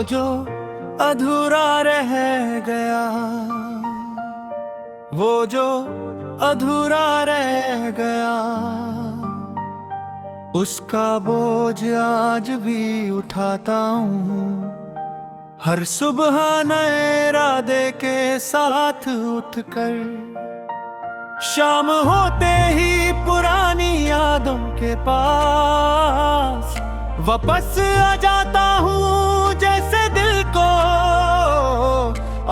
जो अधूरा रह गया, वो जो अधूरा रह गया, उसका बोझ आज भी उठाता हूँ। हर सुबह नए इरादे के साथ उठकर, शाम होते ही पुरानी यादों के पास वापस आ जाता हूँ। जैसे दिल को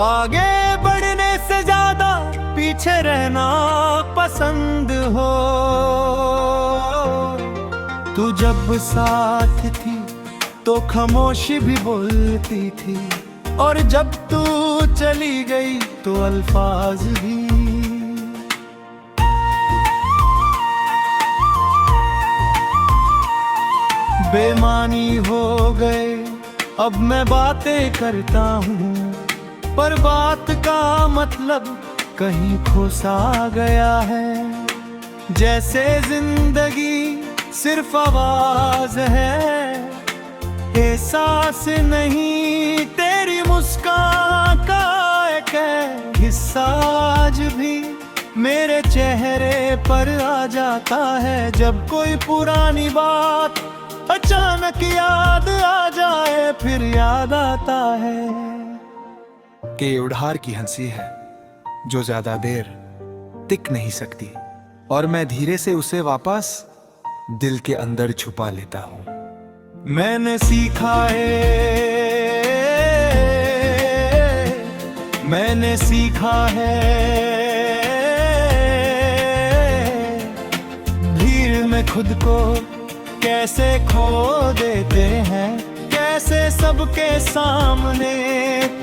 आगे बढ़ने से ज्यादा पीछे रहना पसंद हो। तू जब साथ थी तो खामोशी भी बोलती थी, और जब तू चली गई तो अल्फाज भी। बेमानी हो गए अब मैं बातें करता हूँ, पर बात का मतलब कहीं खो सा गया है। जैसे जिंदगी सिर्फ आवाज है, एहसास नहीं तेरी मुस्कान का एक हिस्सा आज भी मेरे चेहरे पर आ जाता है। जब कोई पुरानी बात अचानक याद आ जाए, फिर याद आता है कि उधार की हंसी है जो ज्यादा देर टिक नहीं सकती, और मैं धीरे से उसे वापस दिल के अंदर छुपा लेता हूँ। मैंने सीखा है भीड़ में खुद को कैसे खो देते हैं, कैसे सबके सामने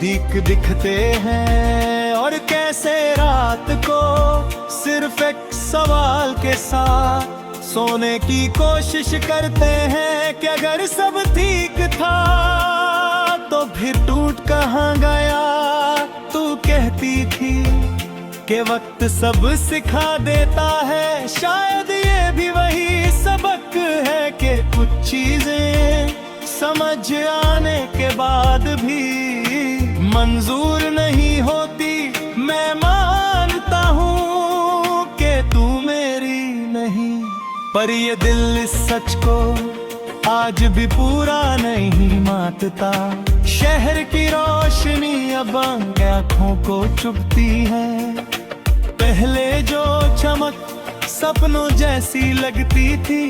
दिखते हैं, और कैसे रात को सिर्फ एक सवाल के साथ सोने की कोशिश करते हैं कि अगर सब ठीक था तो फिर टूट कहाँ गया। तू कहती थी कि वक्त सब सिखा देता है, शायद ये भी वही सबक है कि कुछ चीजें समझ आने के बाद भी मंजूर नहीं होती। मैं मानता हूँ कि तू मेरी नहीं, पर ये दिल इस सच को आज भी पूरा नहीं मानता। शहर की रोशनी अब आँखों को चुभती है, पहले जो चमक सपनों जैसी लगती थी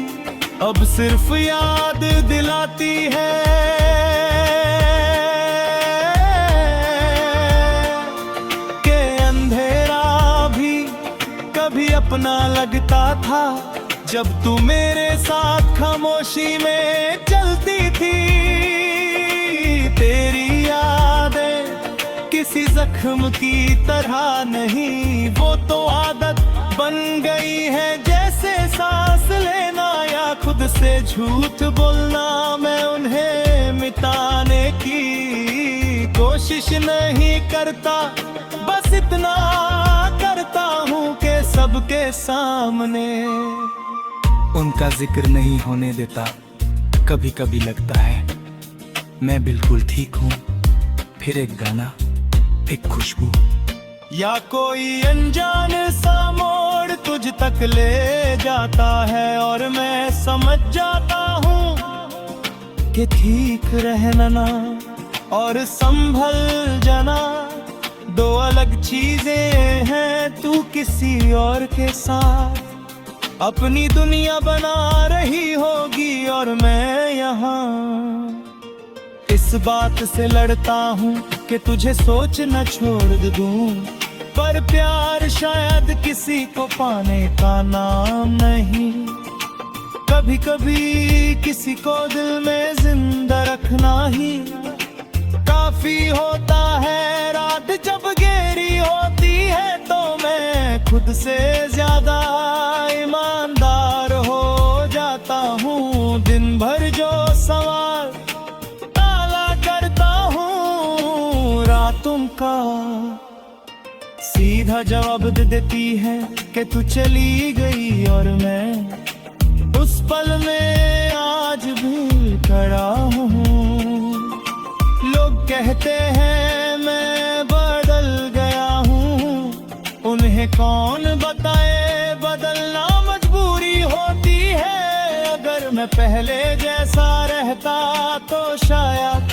अब सिर्फ याद दिलाती है। कि अंधेरा भी कभी अपना लगता था, जब तू मेरे साथ खामोशी में चलती थी। तेरी यादें किसी जख्म की तरह नहीं, वो तो आदत बन गई है जैसे सांस लेना या खुद से झूठ बोलना। मैं उन्हें मिटाने की कोशिश नहीं करता, बस इतना करता हूँ कि सबके सामने उनका जिक्र नहीं होने देता। कभी कभी लगता है मैं बिल्कुल ठीक हूँ, फिर एक गाना, एक खुशबू, या कोई अनजान सा मोड़ तुझ तक ले जाता है, और मैं समझ जाता हूँ कि ठीक रहना और संभल जाना दो अलग चीजें हैं। तू किसी और के साथ अपनी दुनिया बना रही होगी, और मैं यहाँ इस बात से लड़ता हूँ कि तुझे सोच न छोड़ दूं। पर प्यार शायद किसी को पाने का नाम नहीं, कभी कभी किसी को दिल में जिंदा रखना ही काफी होता है। रात जब गहरी होती है तो मैं खुद से ज्यादा ईमानदार हो जाता हूँ। दिन भर जो सवाल ताला करता हूँ, रातों का सीधा जवाब दे देती है कि तू चली गई, और मैं उस पल में आज भी खड़ा हूँ। लोग कहते हैं मैं बदल गया हूँ, उन्हें कौन बताए बदलना मजबूरी होती है। अगर मैं पहले जैसा रहता तो शायद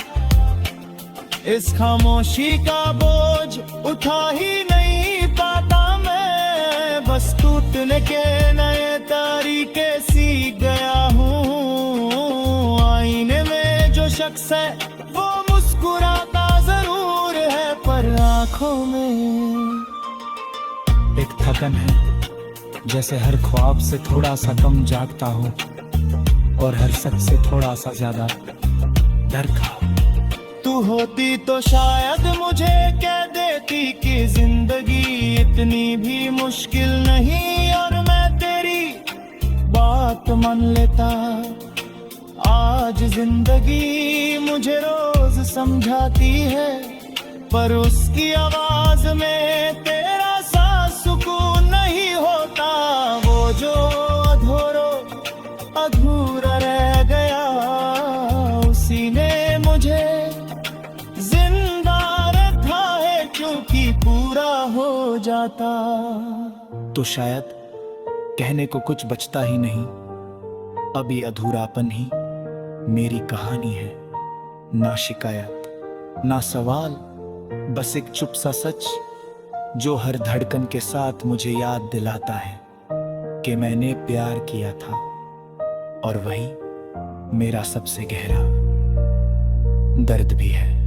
इस खामोशी का बोझ उठा ही नहीं पाता मैं। बस टूटने के नए तरीके सीख गया हूँ। आईने में जो शख्स है वो मुस्कुराता जरूर है, पर आंखों में एक थकन है। जैसे हर ख्वाब से थोड़ा सा कम जागता हूँ और हर सच से थोड़ा सा ज्यादा डरता हूँ। तू होती तो शायद मुझे कह देती कि जिंदगी इतनी भी मुश्किल नहीं, और मैं तेरी बात मान लेता। आज जिंदगी मुझे रोज समझाती है, पर उसकी आवाज में तेरा सा सुकून नहीं होता। वो जो अधूरा रह गया, उसी ने मुझे जिंदा रखा है, क्योंकि पूरा हो जाता तो शायद कहने को कुछ बचता ही नहीं। अभी अधूरापन ही मेरी कहानी है, ना शिकायत ना सवाल, बस एक चुप सा सच जो हर धड़कन के साथ मुझे याद दिलाता है कि मैंने प्यार किया था, और वही मेरा सबसे गहरा दर्द भी है।